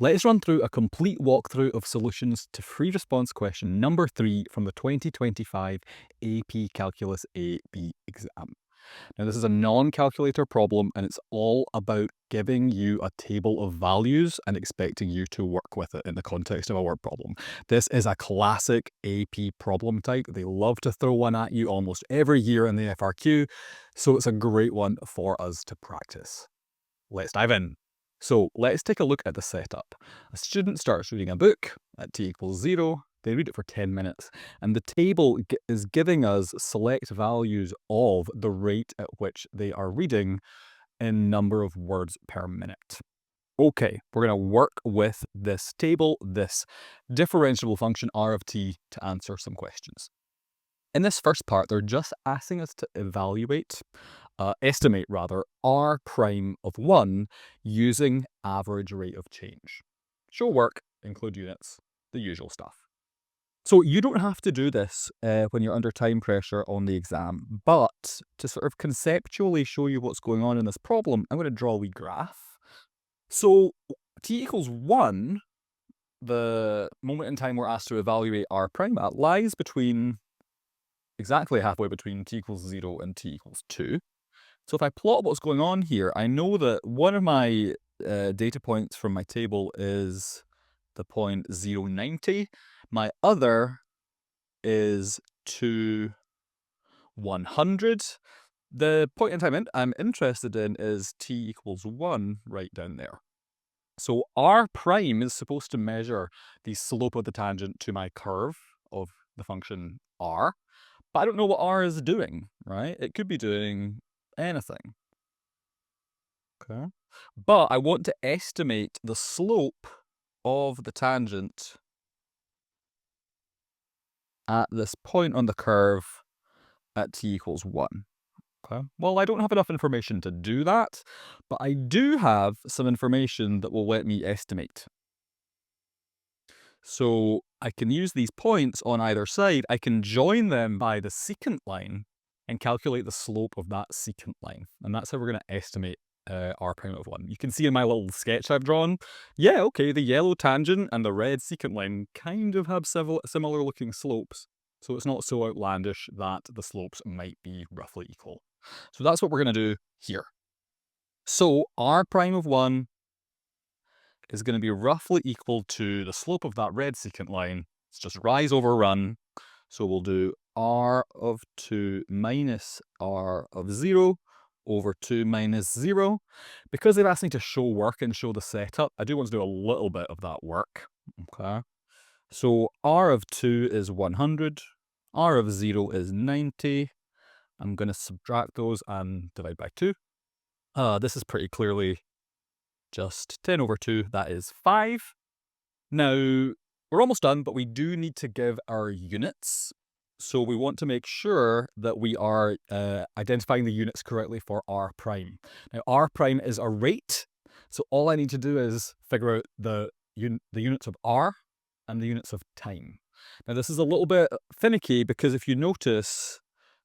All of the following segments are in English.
Let's run through a complete walkthrough of solutions to free response question number 3 from the 2025 AP Calculus A-B exam. Now, this is a non-calculator problem, and it's all about giving you a table of values and expecting you to work with it in the context of a word problem. This is a classic AP problem type. They love to throw one at you almost every year in the FRQ, so it's a great one for us to practice. Let's dive in. So let's take a look at the setup. A student starts reading a book at t equals 0. They read it for 10 minutes, and the table is giving us select values of the rate at which they are reading in number of words per minute. Okay, we're going to work with this table, this differentiable function r of t, to answer some questions. In this first part, they're just asking us to estimate r prime of 1 using average rate of change. Show work, include units, the usual stuff. So you don't have to do this when you're under time pressure on the exam, but to sort of conceptually show you what's going on in this problem, I'm going to draw a wee graph. So t equals 1, the moment in time we're asked to evaluate r prime at, lies between exactly halfway between t equals 0 and t equals 2. So if I plot what's going on here, I know that one of my data points from my table is the point 090. My other is 100. The point in time I'm interested in is t equals 1 right down there. So r prime is supposed to measure the slope of the tangent to my curve of the function r. But I don't know what r is doing, right? It could be doing anything. Okay. But I want to estimate the slope of the tangent at this point on the curve at t equals 1. Okay. Well, I don't have enough information to do that, but I do have some information that will let me estimate. So I can use these points on either side. I can join them by the secant line and calculate the slope of that secant line. And that's how we're going to estimate r prime of 1. You can see in my little sketch I've drawn, yeah, okay, the yellow tangent and the red secant line kind of have similar looking slopes. So it's not so outlandish that the slopes might be roughly equal. So that's what we're going to do here. So r prime of 1 is going to be roughly equal to the slope of that red secant line. It's just rise over run. So we'll do r of 2 minus r of 0 over 2 minus 0. Because they've asked me to show work and show the setup, I do want to do a little bit of that work. Okay. So r of 2 is 100. R of 0 is 90. I'm going to subtract those and divide by 2. This is pretty clearly just 10 over 2, that is 5. Now, we're almost done, but we do need to give our units. So we want to make sure that we are identifying the units correctly for r prime. Now, r prime is a rate, so all I need to do is figure out the units of r and the units of time. Now, this is a little bit finicky because if you notice,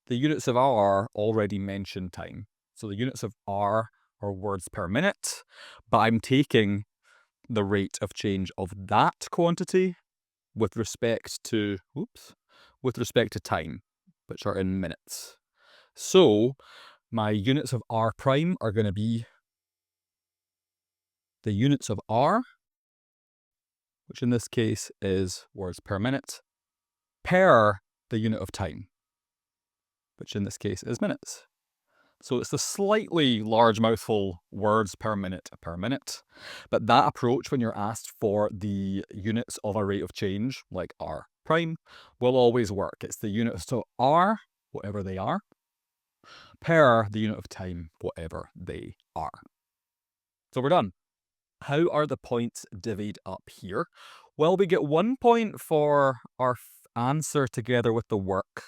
the units of r already mention time. So the units of r are words per minute, but I'm taking the rate of change of that quantity with respect to time, which are in minutes. So my units of r prime are going to be the units of r, which in this case is words per minute, per the unit of time, which in this case is minutes. So it's the slightly large mouthful words per minute, but that approach when you're asked for the units of a rate of change, like r prime, will always work. It's the units of r, whatever they are, per the unit of time, whatever they are. So we're done. How are the points divvied up here? Well, we get 1 point for our answer together with the work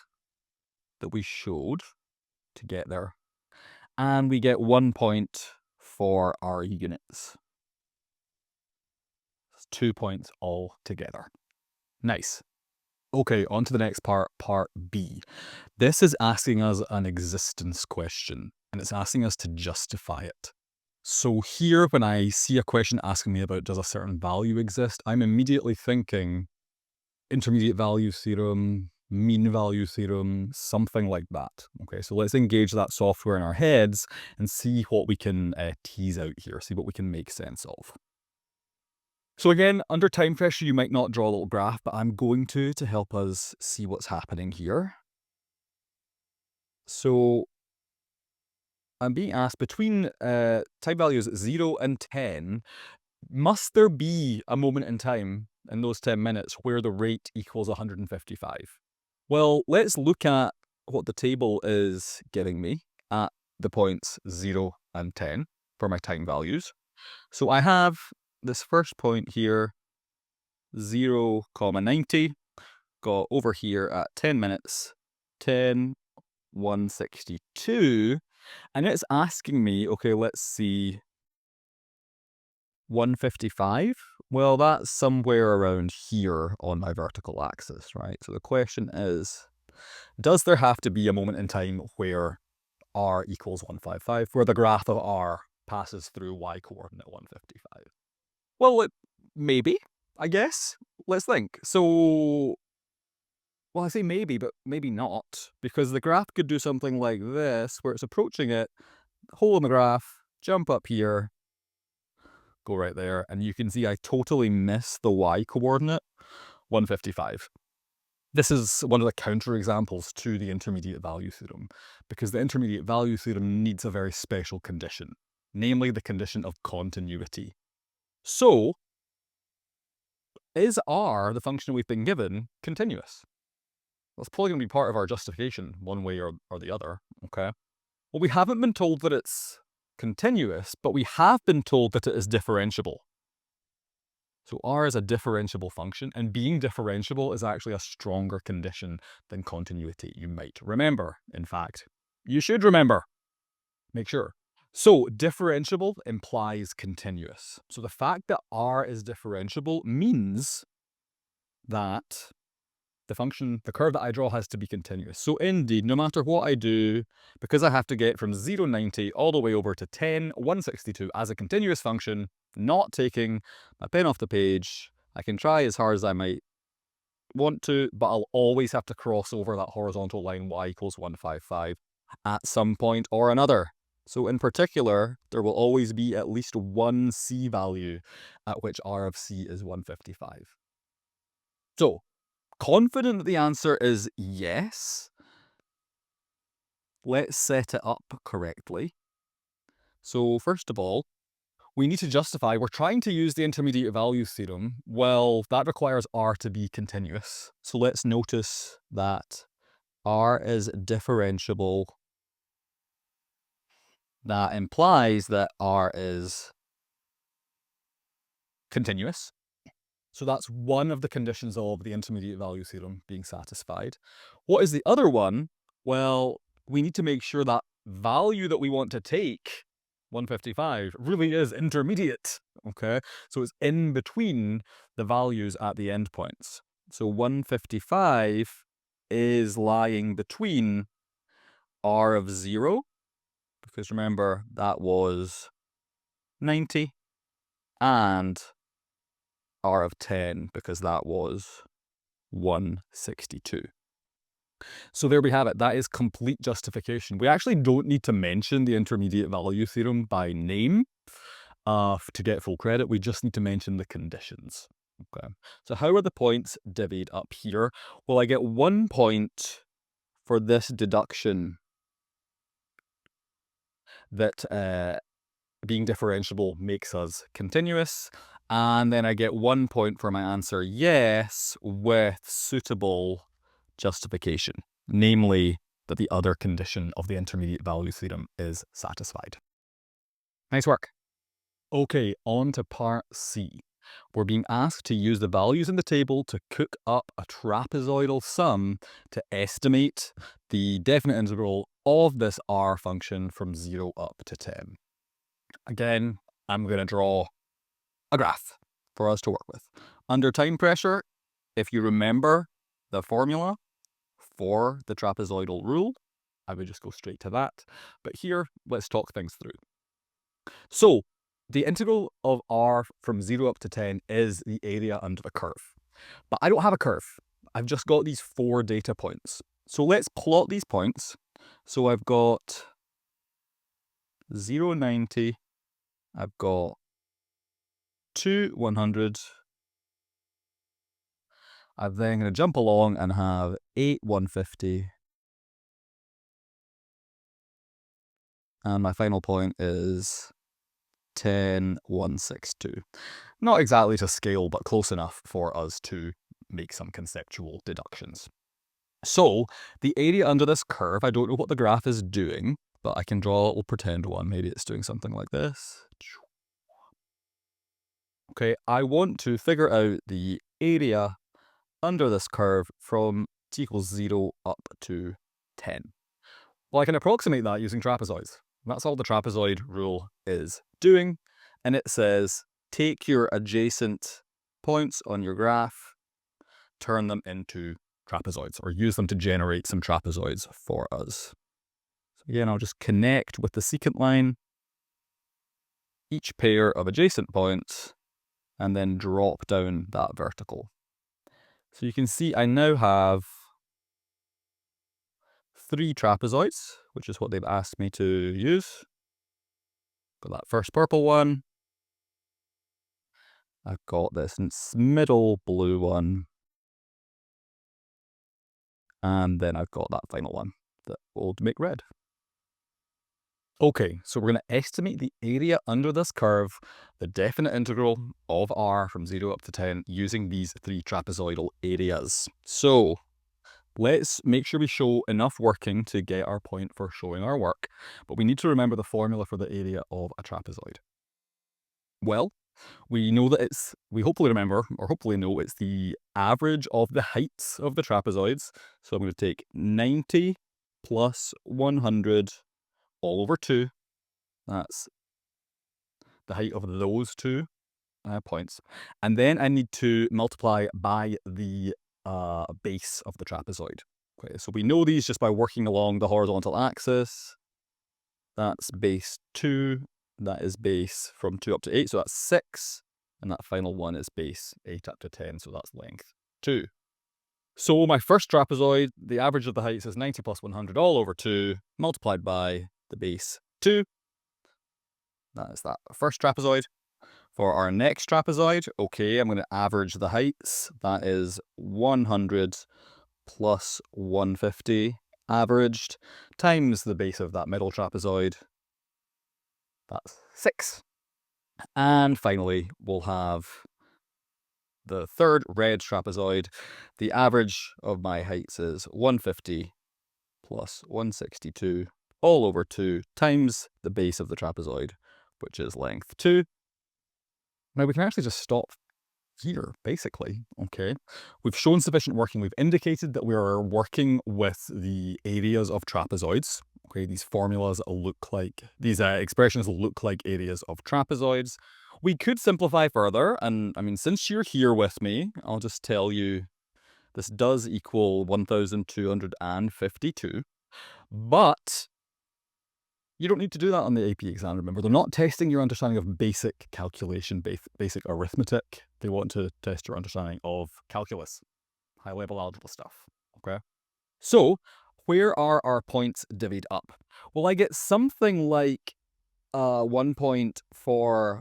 that we showed to get there. And we get 1 point for our units. That's 2 points all together. Nice. Okay, on to the next part, part B. This is asking us an existence question, and it's asking us to justify it. So here, when I see a question asking me about does a certain value exist, I'm immediately thinking intermediate value theorem, mean value theorem, something like that. Okay, so let's engage that software in our heads and see what we can tease out here, see what we can make sense of. So again, under time pressure, you might not draw a little graph, but I'm going to help us see what's happening here. So I'm being asked between time values 0 and 10, must there be a moment in time in those 10 minutes where the rate equals 155? Well, let's look at what the table is giving me at the points 0 and 10 for my time values. So I have this first point here, 0, 90, got over here at 10 minutes, 10, 162, and it's asking me, okay, let's see, 155? Well, that's somewhere around here on my vertical axis, right? So the question is, does there have to be a moment in time where r equals 155, where the graph of r passes through y coordinate 155? Well, maybe, I guess. Let's think. So, well, I say maybe, but maybe not, because the graph could do something like this, where it's approaching it, hole in the graph, jump up here, go right there, and you can see I totally miss the y coordinate, 155. This is one of the counterexamples to the intermediate value theorem, because the intermediate value theorem needs a very special condition, namely the condition of continuity. So, is r, the function we've been given, continuous? That's probably going to be part of our justification, one way or the other, okay? Well, we haven't been told that it's continuous, but we have been told that it is differentiable. So r is a differentiable function, and being differentiable is actually a stronger condition than continuity. You might remember, in fact. You should remember. Make sure. So differentiable implies continuous. So the fact that r is differentiable means that the function, the curve that I draw has to be continuous. So indeed, no matter what I do, because I have to get from 0, 90 all the way over to 10, 162 as a continuous function, not taking my pen off the page, I can try as hard as I might want to, but I'll always have to cross over that horizontal line y equals 155 at some point or another. So in particular, there will always be at least one c value at which r of c is 155. So, confident that the answer is yes. Let's set it up correctly. So first of all, we need to justify we're trying to use the intermediate value theorem. Well, that requires r to be continuous. So let's notice that r is differentiable. That implies that r is continuous. So that's one of the conditions of the intermediate value theorem being satisfied. What is the other one? Well, we need to make sure that value that we want to take, 155, really is intermediate, okay? So it's in between the values at the endpoints. So 155 is lying between r of 0, because remember, that was 90, and r of 10, because that was 162. So there we have it. That is complete justification. We actually don't need to mention the intermediate value theorem by name to get full credit. We just need to mention the conditions. Okay. So how are the points divvied up here? Well, I get 1 point for this deduction that being differentiable makes us continuous. And then I get 1 point for my answer yes with suitable justification, namely that the other condition of the intermediate value theorem is satisfied. Nice work. Okay, on to part C. We're being asked to use the values in the table to cook up a trapezoidal sum to estimate the definite integral of this r function from 0 up to 10. Again, I'm going to draw a graph for us to work with. Under time pressure, if you remember the formula for the trapezoidal rule, I would just go straight to that. But here, let's talk things through. So the integral of r from 0 up to 10 is the area under the curve. But I don't have a curve. I've just got these 4 data points. So let's plot these points. So I've got 0, 90. I've got 2, 100. I'm then going to jump along and have 8, 150. And my final point is 10, 162. Not exactly to scale, but close enough for us to make some conceptual deductions. So the area under this curve, I don't know what the graph is doing, but I can draw a little pretend one. Maybe it's doing something like this. Okay, I want to figure out the area under this curve from t equals 0 up to 10. Well, I can approximate that using trapezoids. That's all the trapezoid rule is doing. And it says, take your adjacent points on your graph, turn them into trapezoids, or use them to generate some trapezoids for us. So again, I'll just connect with the secant line, each pair of adjacent points, and then drop down that vertical. So you can see I now have 3 trapezoids, which is what they've asked me to use. Got that first purple one. I've got this middle blue one. And then I've got that final one that will make red. Okay, so we're going to estimate the area under this curve, the definite integral of r from 0 up to 10, using these 3 trapezoidal areas. So let's make sure we show enough working to get our point for showing our work, but we need to remember the formula for the area of a trapezoid. Well, we know that we hopefully remember, or hopefully know, it's the average of the heights of the trapezoids. So I'm going to take 90 plus 100 all over 2. That's the height of those 2 points. And then I need to multiply by the base of the trapezoid. Okay, so we know these just by working along the horizontal axis. That's base 2. That is base from 2 up to 8, so that's 6. And that final one is base 8 up to 10, so that's length 2. So my first trapezoid, the average of the heights is 90 plus 100 all over 2, multiplied by the base 2. That is that first trapezoid. For our next trapezoid, okay, I'm going to average the heights. That is 100 plus 150 averaged times the base of that middle trapezoid. That's 6. And finally, we'll have the third red trapezoid. The average of my heights is 150 plus 162 all over 2 times the base of the trapezoid, which is length 2. Now we can actually just stop here, basically, okay? We've shown sufficient working. We've indicated that we are working with the areas of trapezoids. Okay, these formulas look like, these expressions look like areas of trapezoids. We could simplify further, and I mean, since you're here with me, I'll just tell you this does equal 1,252, but you don't need to do that on the AP exam, remember. They're not testing your understanding of basic calculation, basic arithmetic. They want to test your understanding of calculus, high-level algebra stuff, okay? So, where are our points divvied up? Well, I get something like 1 point for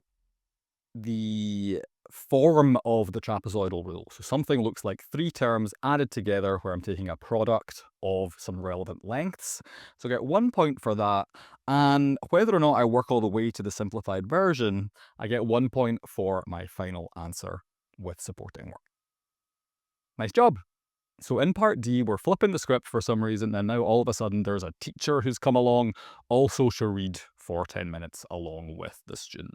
the form of the trapezoidal rule. So something looks like 3 terms added together where I'm taking a product of some relevant lengths. So I get 1 point for that. And whether or not I work all the way to the simplified version, I get 1 point for my final answer with supporting work. Nice job. So in part D, we're flipping the script for some reason, and now all of a sudden there's a teacher who's come along, also to read for 10 minutes along with the student.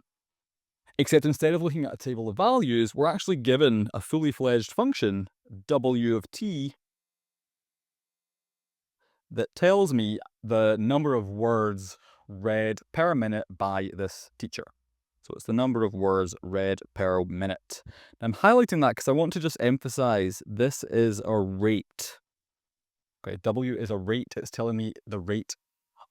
Except instead of looking at a table of values, we're actually given a fully fledged function, w of t, that tells me the number of words read per minute by this teacher. So it's the number of words read per minute. I'm highlighting that because I want to just emphasize this is a rate. Okay, W is a rate. It's telling me the rate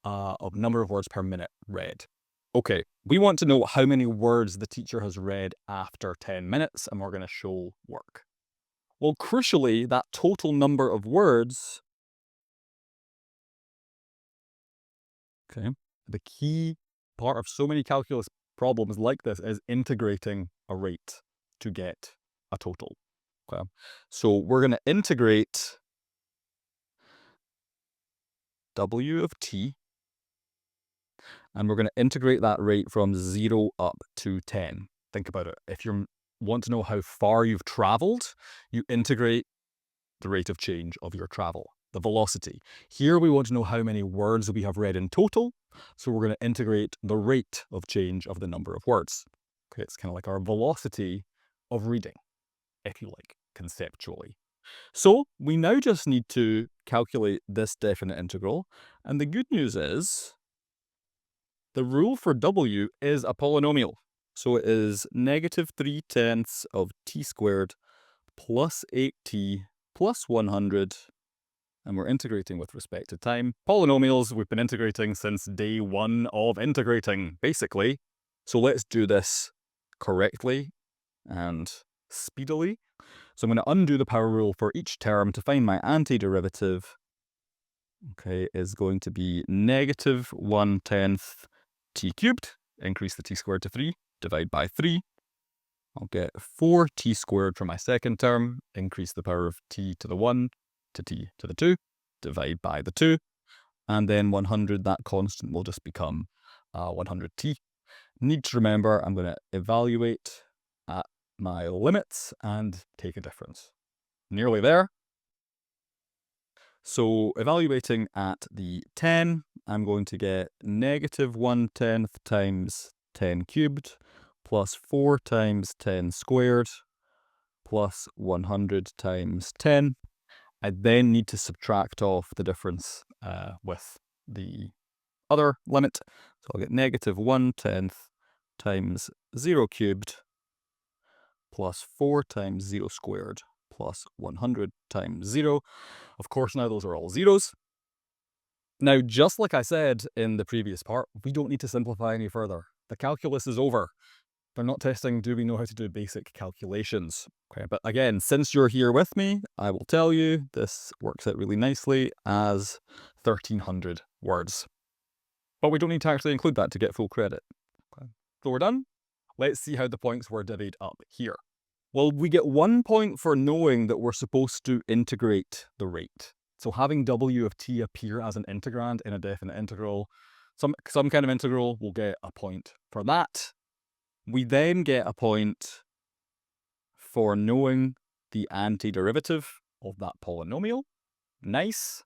of number of words per minute read. Okay, we want to know how many words the teacher has read after 10 minutes, and we're going to show work. Well, crucially, that total number of words, okay, the key part of so many calculus problems like this is integrating a rate to get a total. Okay, so we're going to integrate w of t, and we're going to integrate that rate from 0 up to 10. Think about it. If you want to know how far you've traveled, you integrate the rate of change of your travel, the velocity. Here we want to know how many words we have read in total, so we're going to integrate the rate of change of the number of words. Okay, it's kind of like our velocity of reading, if you like, conceptually. So we now just need to calculate this definite integral, and the good news is the rule for w is a polynomial. So it is -3/10 of t squared plus 8t plus 100, and we're integrating with respect to time. Polynomials we've been integrating since day 1 of integrating, basically. So let's do this correctly and speedily. So I'm going to undo the power rule for each term to find my antiderivative. Okay, is going to be -1/10 t cubed, increase the t squared to 3, divide by 3. I'll get 4t squared for my second term, increase the power of t to the 1 to t to the 2, divide by the 2, and then 100, that constant will just become 100t. Need to remember I'm going to evaluate at my limits and take a difference. Nearly there. So evaluating at the 10, I'm going to get -1/10 times 10 cubed plus 4 times 10 squared plus 100 times 10. I then need to subtract off the difference with the other limit. So I'll get -1/10 times 0 cubed plus 4 times 0 squared plus 100 times 0. Of course, now those are all zeros. Now, just like I said in the previous part, we don't need to simplify any further. The calculus is over. They're not testing, do we know how to do basic calculations? Okay, but again, since you're here with me, I will tell you this works out really nicely as 1,300 words. But we don't need to actually include that to get full credit. Okay. So we're done. Let's see how the points were divvied up here. Well, we get 1 point for knowing that we're supposed to integrate the rate. So having w of t appear as an integrand in a definite integral, some kind of integral, we'll get a point for that. We then get a point for knowing the antiderivative of that polynomial. Nice.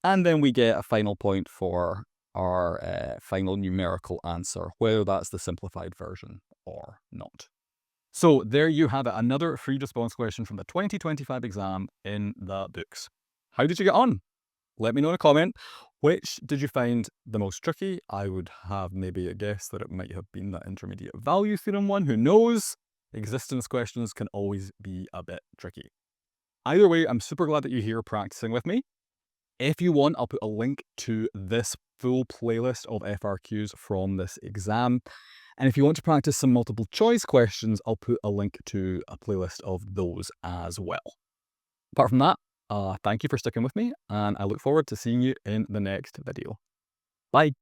And then we get a final point for our final numerical answer, whether that's the simplified version or not. So there you have it, another free response question from the 2025 exam in the books. How did you get on? Let me know in a comment. Which did you find the most tricky? I would have maybe a guess that it might have been that intermediate value theorem one. Who knows? Existence questions can always be a bit tricky. Either way, I'm super glad that you're here practicing with me. If you want, I'll put a link to this full playlist of FRQs from this exam. And if you want to practice some multiple choice questions, I'll put a link to a playlist of those as well. Apart from that, thank you for sticking with me, and I look forward to seeing you in the next video. Bye.